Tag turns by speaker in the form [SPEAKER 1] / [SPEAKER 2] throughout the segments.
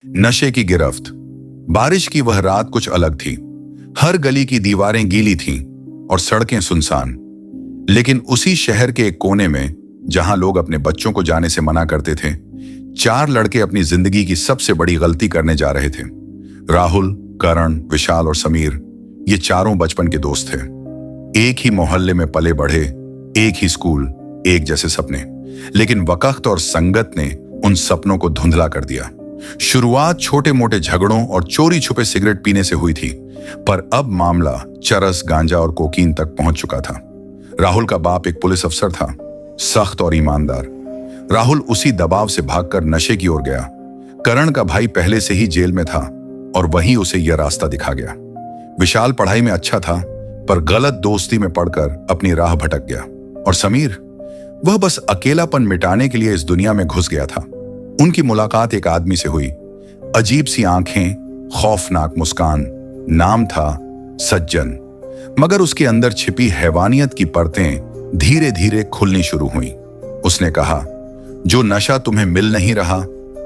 [SPEAKER 1] नशे की गिरफ्त। बारिश की वह रात कुछ अलग थी। हर गली की दीवारें गीली थीं और सड़कें सुनसान। लेकिन उसी शहर के एक कोने में, जहां लोग अपने बच्चों को जाने से मना करते थे, 4 लड़के अपनी जिंदगी की सबसे बड़ी गलती करने जा रहे थे। राहुल, करण, विशाल और समीर, ये चारों बचपन के दोस्त थे। एक ही मोहल्ले में पले बढ़े, एक ही स्कूल, एक जैसे सपने। लेकिन वक्त और संगत ने उन सपनों को धुंधला कर दिया। शुरुआत छोटे मोटे झगड़ों और चोरी छुपे सिगरेट पीने से हुई थी, पर अब मामला चरस, गांजा और कोकीन तक पहुंच चुका था। राहुल का बाप एक पुलिस अफसर था, सख्त और ईमानदार। राहुल उसी दबाव से भागकर नशे की ओर गया। करण का भाई पहले से ही जेल में था और वहीं उसे यह रास्ता दिखा गया। विशाल पढ़ाई में अच्छा था, पर गलत दोस्ती में पड़कर अपनी राह भटक गया। और समीर, वह बस अकेलापन मिटाने के लिए इस दुनिया में घुस गया था। उनकी मुलाकात एक आदमी से हुई। अजीब सी आंखें, खौफनाक मुस्कान। नाम था सज्जन। मगर उसके अंदर छिपी हैवानियत की परतें धीरे धीरे खुलनी शुरू हुई। उसने कहा, जो नशा तुम्हें मिल नहीं रहा,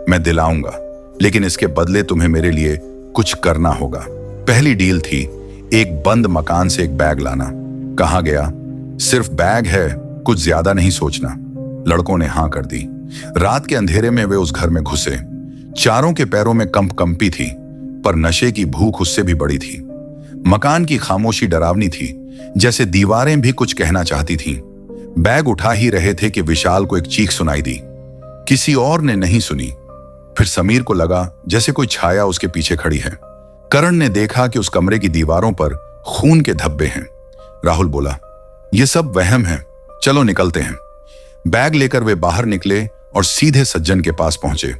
[SPEAKER 1] मैं दिलाऊंगा, लेकिन इसके बदले तुम्हें मेरे लिए कुछ करना होगा। पहली डील थी एक बंद मकान से एक बैग लाना। कहा गया, सिर्फ बैग है, कुछ ज्यादा नहीं सोचना। लड़कों ने हां कर दी। रात के अंधेरे में वे उस घर में घुसे। चारों के पैरों में कंपी थी, पर नशे की भूख उससे भी बड़ी थी। मकान की खामोशी डरावनी थी, जैसे दीवारें भी कुछ कहना चाहती थीं। बैग उठा ही रहे थे कि विशाल को एक चीख सुनाई दी। किसी और ने नहीं सुनी। फिर समीर को लगा जैसे कोई छाया उसके पीछे खड़ी है। करण ने देखा कि उस कमरे की दीवारों पर खून के धब्बे हैं। राहुल बोला, ये सब वहम है, चलो निकलते हैं। बैग लेकर वे बाहर निकले और सीधे सज्जन के पास पहुंचे।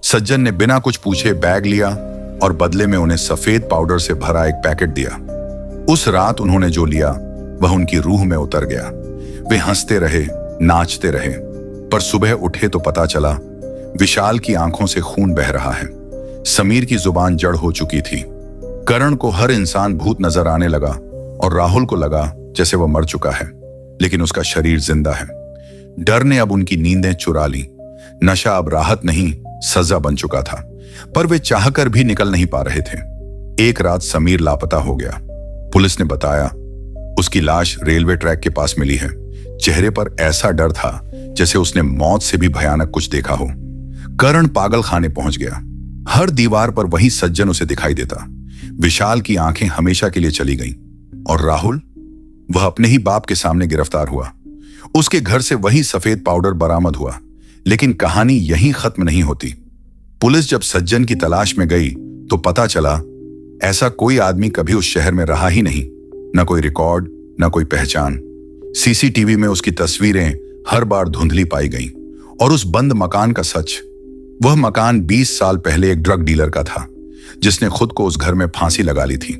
[SPEAKER 1] सज्जन ने बिना कुछ पूछे बैग लिया और बदले में उन्हें सफेद पाउडर से भरा एक पैकेट दिया। उस रात उन्होंने जो लिया वह उनकी रूह में उतर गया। वे हंसते रहे, नाचते रहे, पर सुबह उठे तो पता चला विशाल की आंखों से खून बह रहा है। समीर की जुबान जड़ हो चुकी थी। करण को हर इंसान भूत नजर आने लगा और राहुल को लगा जैसे वह मर चुका है, लेकिन उसका शरीर जिंदा है। डर ने अब उनकी नींदें चुरा ली। नशा अब राहत नहीं, सजा बन चुका था, पर वे चाहकर भी निकल नहीं पा रहे थे। एक रात समीर लापता हो गया। पुलिस ने बताया, उसकी लाश रेलवे ट्रैक के पास मिली है। चेहरे पर ऐसा डर था जैसे उसने मौत से भी भयानक कुछ देखा हो। करण पागल खाने पहुंच गया। हर दीवार पर वही सज्जन उसे दिखाई देता। विशाल की आंखें हमेशा के लिए चली गईं। और राहुल, वह अपने ही बाप के सामने गिरफ्तार हुआ। उसके घर से वही सफेद पाउडर बरामद हुआ। लेकिन कहानी यहीं खत्म नहीं होती। पुलिस जब सज्जन की तलाश में गई तो पता चला ऐसा कोई आदमी कभी उस शहर में रहा ही नहीं। न कोई रिकॉर्ड, न कोई पहचान। सीसीटीवी में उसकी तस्वीरें हर बार धुंधली पाई गईं। और उस बंद मकान का सच, वह मकान 20 साल पहले एक ड्रग डीलर का था, जिसने खुद को उस घर में फांसी लगा ली थी।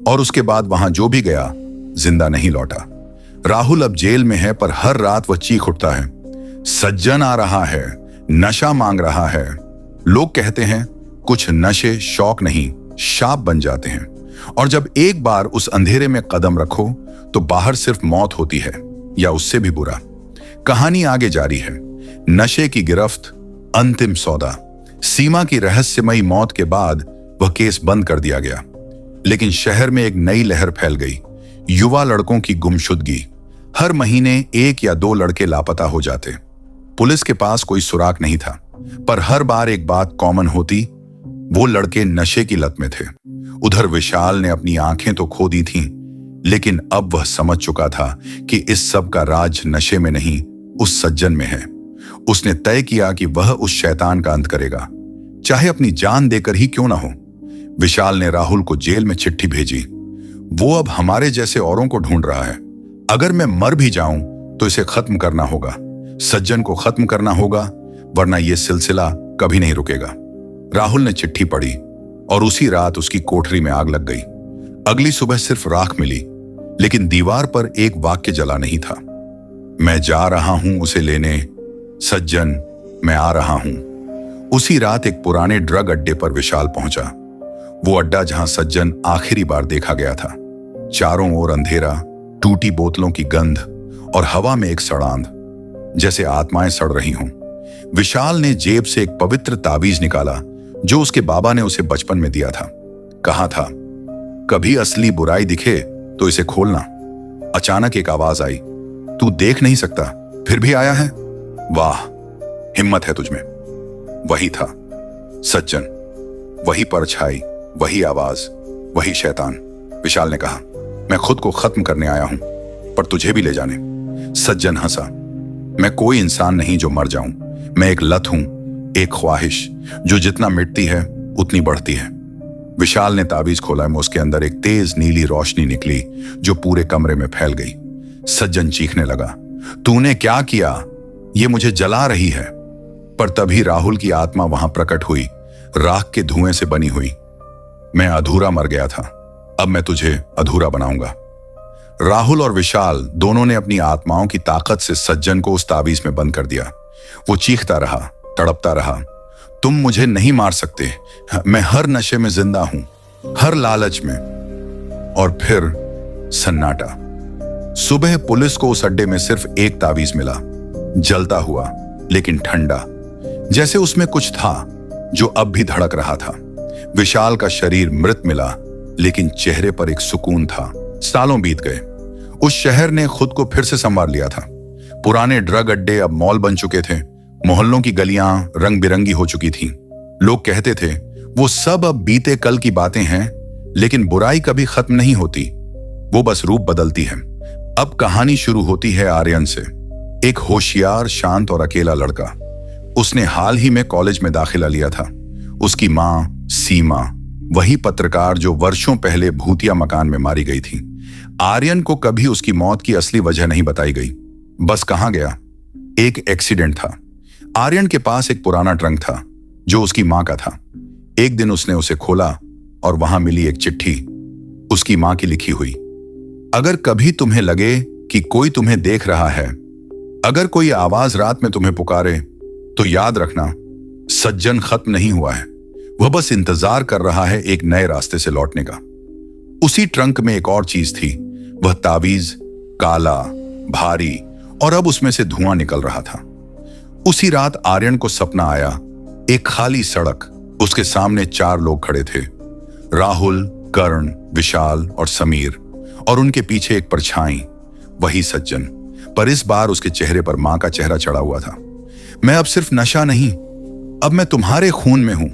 [SPEAKER 1] और उसके बाद वहां जो भी गया, जिंदा नहीं लौटा। राहुल अब जेल में है, पर हर रात वह चीख उठता है, सज्जन आ रहा है, नशा मांग रहा है। लोग कहते हैं कुछ नशे शौक नहीं, शाप बन जाते हैं। और जब एक बार उस अंधेरे में कदम रखो तो बाहर सिर्फ मौत होती है, या उससे भी बुरा। कहानी आगे जारी है। नशे की गिरफ्त, अंतिम सौदा। सीमा की रहस्यमयी मौत के बाद वह केस बंद कर दिया गया। लेकिन शहर में एक नई लहर फैल गई। युवा लड़कों की गुमशुदगी। हर महीने 1 या 2 लड़के लापता हो जाते। पुलिस के पास कोई सुराग नहीं था, पर हर बार एक बात कॉमन होती, वो लड़के नशे की लत में थे। उधर विशाल ने अपनी आंखें तो खो दी थीं, लेकिन अब वह समझ चुका था कि इस सब का राज नशे में नहीं, उस सज्जन में है। उसने तय किया कि वह उस शैतान का अंत करेगा, चाहे अपनी जान देकर ही क्यों ना हो। विशाल ने राहुल को जेल में चिट्ठी भेजी। वो अब हमारे जैसे औरों को ढूंढ रहा है। अगर मैं मर भी जाऊं तो इसे खत्म करना होगा। सज्जन को खत्म करना होगा, वरना यह सिलसिला कभी नहीं रुकेगा। राहुल ने चिट्ठी पढ़ी और उसी रात उसकी कोठरी में आग लग गई। अगली सुबह सिर्फ राख मिली, लेकिन दीवार पर एक वाक्य जला नहीं था। मैं जा रहा हूं उसे लेने, सज्जन मैं आ रहा हूं। उसी रात एक पुराने ड्रग अड्डे पर विशाल पहुंचा। वो अड्डा जहां सज्जन आखिरी बार देखा गया था। चारों ओर अंधेरा, टूटी बोतलों की गंध और हवा में एक सड़ांध, जैसे आत्माएं सड़ रही हों। विशाल ने जेब से एक पवित्र ताबीज निकाला, जो उसके बाबा ने उसे बचपन में दिया था। कहा था, कभी असली बुराई दिखे तो इसे खोलना। अचानक एक आवाज आई, तू देख नहीं सकता फिर भी आया है? वाह, हिम्मत है तुझमें। वही था सज्जन, वही परछाई, वही आवाज, वही शैतान। विशाल ने कहा, मैं खुद को खत्म करने आया हूं, पर तुझे भी ले जाने। सज्जन हंसा, मैं कोई इंसान नहीं जो मर जाऊं। मैं एक लत हूं, एक ख्वाहिश जो जितना मिटती है उतनी बढ़ती है। विशाल ने ताबीज खोला में उसके अंदर एक तेज नीली रोशनी निकली जो पूरे कमरे में फैल गई। सज्जन चीखने लगा, तूने क्या किया? ये मुझे जला रही है। पर तभी राहुल की आत्मा वहां प्रकट हुई, राख के धुएं से बनी हुई। मैं अधूरा मर गया था, अब मैं तुझे अधूरा बनाऊंगा। राहुल और विशाल दोनों ने अपनी आत्माओं की ताकत से सज्जन को उस ताबीज में बंद कर दिया। वो चीखता रहा, तड़पता रहा, तुम मुझे नहीं मार सकते, मैं हर नशे में जिंदा हूं, हर लालच में। और फिर सन्नाटा। सुबह पुलिस को उस अड्डे में सिर्फ एक ताबीज मिला, जलता हुआ लेकिन ठंडा, जैसे उसमें कुछ था जो अब भी धड़क रहा था। विशाल का शरीर मृत मिला, लेकिन चेहरे पर एक सुकून था। सालों बीत गए, उस शहर ने खुद को फिर से संवार लिया था। पुराने ड्रग अड्डे अब मॉल बन चुके थे, मोहल्लों की गलियां रंग बिरंगी हो चुकी थीं। लोग कहते थे वो सब अब बीते कल की बातें हैं, लेकिन बुराई कभी खत्म नहीं होती, वो बस रूप बदलती है। अब कहानी शुरू होती है आर्यन से, एक होशियार, शांत और अकेला लड़का। उसने हाल ही में कॉलेज में दाखिला लिया था। उसकी मां सीमा, वही पत्रकार जो वर्षों पहले भूतिया मकान में मारी गई थी। आर्यन को कभी उसकी मौत की असली वजह नहीं बताई गई, बस कहा गया एक एक्सीडेंट था। आर्यन के पास एक पुराना ट्रंक था जो उसकी मां का था। एक दिन उसने उसे खोला और वहां मिली एक चिट्ठी, उसकी मां की लिखी हुई। अगर कभी तुम्हें लगे कि कोई तुम्हें देख रहा है, अगर कोई आवाज रात में तुम्हें पुकारे, तो याद रखना सज्जन खत्म नहीं हुआ है, वह बस इंतजार कर रहा है एक नए रास्ते से लौटने का। उसी ट्रंक में एक और चीज थी, वह ताबीज, काला, भारी, और अब उसमें से धुआं निकल रहा था। उसी रात आर्यन को सपना आया, एक खाली सड़क, उसके सामने 4 लोग खड़े थे, राहुल, कर्ण, विशाल और समीर, और उनके पीछे एक परछाई, वही सज्जन। पर इस बार उसके चेहरे पर मां का चेहरा चढ़ा हुआ था। मैं अब सिर्फ नशा नहीं, अब मैं तुम्हारे खून में हूं।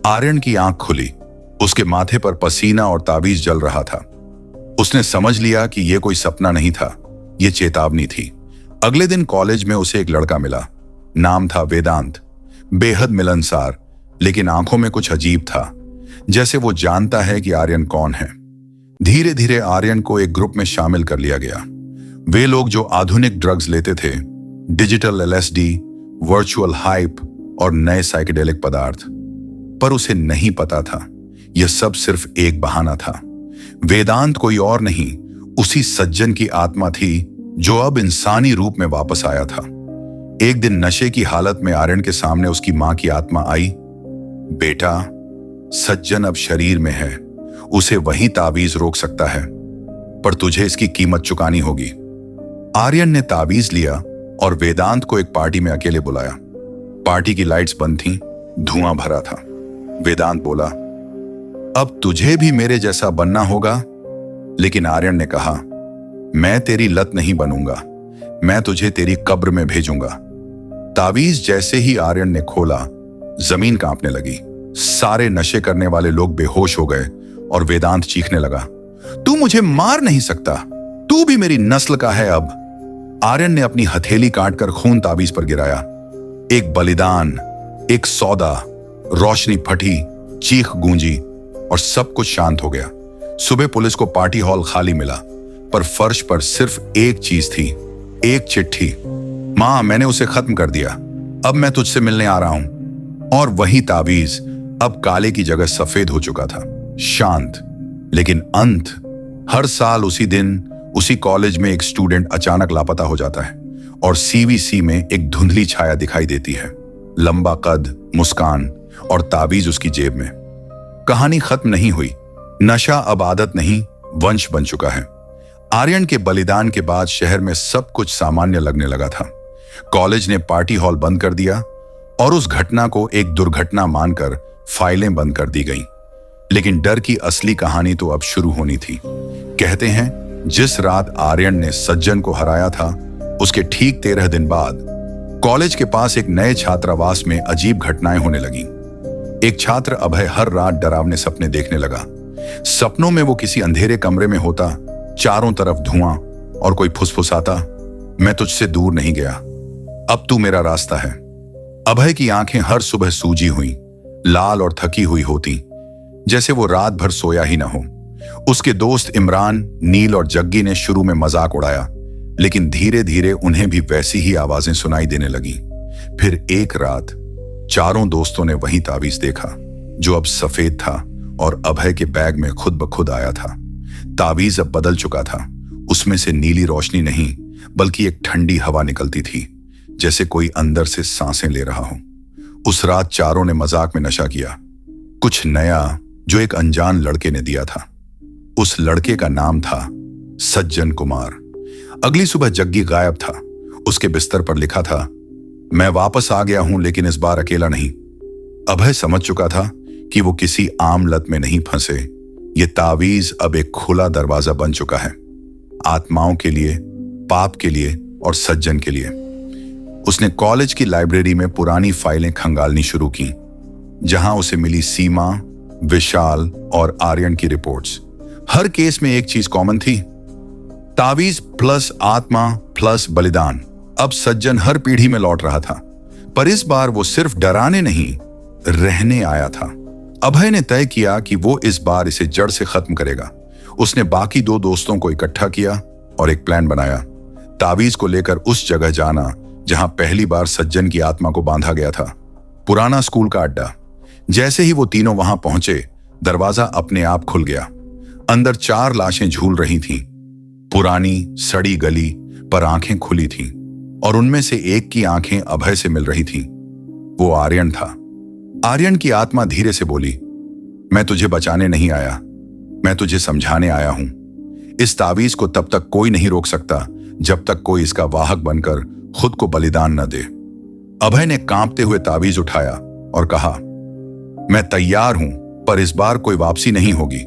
[SPEAKER 1] आर्यन की आंख खुली, उसके माथे पर पसीना और ताबीज जल रहा था। उसने समझ लिया कि यह कोई सपना नहीं था, यह चेतावनी थी। अगले दिन कॉलेज में उसे एक लड़का मिला, नाम था वेदांत। बेहद मिलनसार, लेकिन आंखों में कुछ अजीब था, जैसे वो जानता है कि आर्यन कौन है। धीरे धीरे आर्यन को एक ग्रुप में शामिल कर लिया गया। वे लोग जो आधुनिक ड्रग्स लेते थे, डिजिटल LSD, वर्चुअल हाइप और नए साइकेडेलिक पदार्थ। पर उसे नहीं पता था यह सब सिर्फ एक बहाना था। वेदांत कोई और नहीं, उसी सज्जन की आत्मा थी जो अब इंसानी रूप में वापस आया था। एक दिन नशे की हालत में आर्यन के सामने उसकी मां की आत्मा आई। बेटा, सज्जन अब शरीर में है, उसे वही ताबीज रोक सकता है, पर तुझे इसकी कीमत चुकानी होगी। आर्यन ने ताबीज लिया और वेदांत को एक पार्टी में अकेले बुलाया। पार्टी की लाइट्स बंद थीं, धुआं भरा था। वेदांत बोला, अब तुझे भी मेरे जैसा बनना होगा। लेकिन आर्यन ने कहा, मैं तेरी लत नहीं बनूंगा, मैं तुझे तेरी कब्र में भेजूंगा। ताबीज जैसे ही आर्यन ने खोला, जमीन कांपने लगी। सारे नशे करने वाले लोग बेहोश हो गए और वेदांत चीखने लगा, तू मुझे मार नहीं सकता, तू भी मेरी नस्ल का है अब। आर्यन ने अपनी हथेली काटकर खून ताबीज पर गिराया। एक बलिदान, एक सौदा। रोशनी फटी, चीख गूंजी और सब कुछ शांत हो गया। सुबह पुलिस को पार्टी हॉल खाली मिला, पर फर्श पर सिर्फ एक चीज थी, एक चिट्ठी। मां, मैंने उसे खत्म कर दिया, अब मैं तुझसे मिलने आ रहा हूं। और वही ताबीज अब काले की जगह सफेद हो चुका था। शांत, लेकिन अंत। हर साल उसी दिन उसी कॉलेज में एक स्टूडेंट अचानक लापता हो जाता है और CVC में एक धुंधली छाया दिखाई देती है। लंबा कद, मुस्कान और ताबीज उसकी जेब में। कहानी खत्म नहीं हुई। नशा अब आदत नहीं, वंश बन चुका है। आर्यन के बलिदान के बाद शहर में सब कुछ सामान्य लगने लगा था। कॉलेज ने पार्टी हॉल बंद कर दिया और उस घटना को एक दुर्घटना मानकर फाइलें बंद कर दी गईं। लेकिन डर की असली कहानी तो अब शुरू होनी थी। कहते हैं जिस रात आर्यन ने सज्जन को हराया था, उसके ठीक 13 दिन बाद कॉलेज के पास एक नए छात्रावास में अजीब घटनाएं होने लगी। एक छात्र अभय हर रात डरावने सपने देखने लगा। सपनों में वो किसी अंधेरे कमरे में होता, चारों तरफ धुआं और कोई फुसफुसाता, मैं तुझसे दूर नहीं गया, अब तू मेरा रास्ता है। अभय की आंखें हर सुबह सूजी हुई, लाल और थकी हुई होती, जैसे वो रात भर सोया ही ना हो। उसके दोस्त इमरान, नील और जग्गी ने शुरू में मजाक उड़ाया, लेकिन धीरे धीरे उन्हें भी वैसी ही आवाजें सुनाई देने लगी। फिर एक रात चारों दोस्तों ने वही तावीज देखा, जो अब सफेद था और अभय के बैग में खुद ब खुद आया था। तावीज अब बदल चुका था। उसमें से नीली रोशनी नहीं, बल्कि एक ठंडी हवा निकलती थी, जैसे कोई अंदर से सांसें ले रहा हो। उस रात चारों ने मजाक में नशा किया, कुछ नया जो एक अनजान लड़के ने दिया था। उस लड़के का नाम था सज्जन कुमार। अगली सुबह जग्गी गायब था। उसके बिस्तर पर लिखा था, मैं वापस आ गया हूं, लेकिन इस बार अकेला नहीं। अभय समझ चुका था कि वो किसी आम लत में नहीं फंसे। ये तावीज अब एक खुला दरवाजा बन चुका है, आत्माओं के लिए, पाप के लिए और सज्जन के लिए। उसने कॉलेज की लाइब्रेरी में पुरानी फाइलें खंगालनी शुरू की, जहां उसे मिली सीमा, विशाल और आर्यन की रिपोर्ट्स। हर केस में एक चीज कॉमन थी, तावीज प्लस आत्मा प्लस बलिदान। अब सज्जन हर पीढ़ी में लौट रहा था, पर इस बार वो सिर्फ डराने नहीं, रहने आया था। अभय ने तय किया कि वो इस बार इसे जड़ से खत्म करेगा। उसने बाकी 2 दोस्तों को इकट्ठा किया और एक प्लान बनाया, तावीज को लेकर उस जगह जाना जहां पहली बार सज्जन की आत्मा को बांधा गया था, पुराना स्कूल का अड्डा। जैसे ही वो तीनों वहां पहुंचे, दरवाजा अपने आप खुल गया। अंदर 4 लाशें झूल रही थीं, पुरानी सड़ी गली पर आंखें खुली थीं, और उनमें से एक की आंखें अभय से मिल रही थीं। वो आर्यन था। आर्यन की आत्मा धीरे से बोली, मैं तुझे बचाने नहीं आया, मैं तुझे समझाने आया हूं। इस तावीज को तब तक कोई नहीं रोक सकता जब तक कोई इसका वाहक बनकर खुद को बलिदान न दे। अभय ने कांपते हुए तावीज उठाया और कहा, मैं तैयार हूं, पर इस बार कोई वापसी नहीं होगी।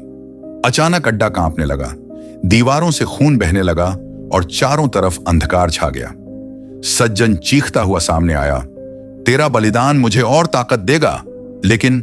[SPEAKER 1] अचानक अड्डा कांपने लगा, दीवारों से खून बहने लगा और चारों तरफ अंधकार छा गया। सज्जन चीखता हुआ सामने आया, तेरा बलिदान मुझे और ताकत देगा, लेकिन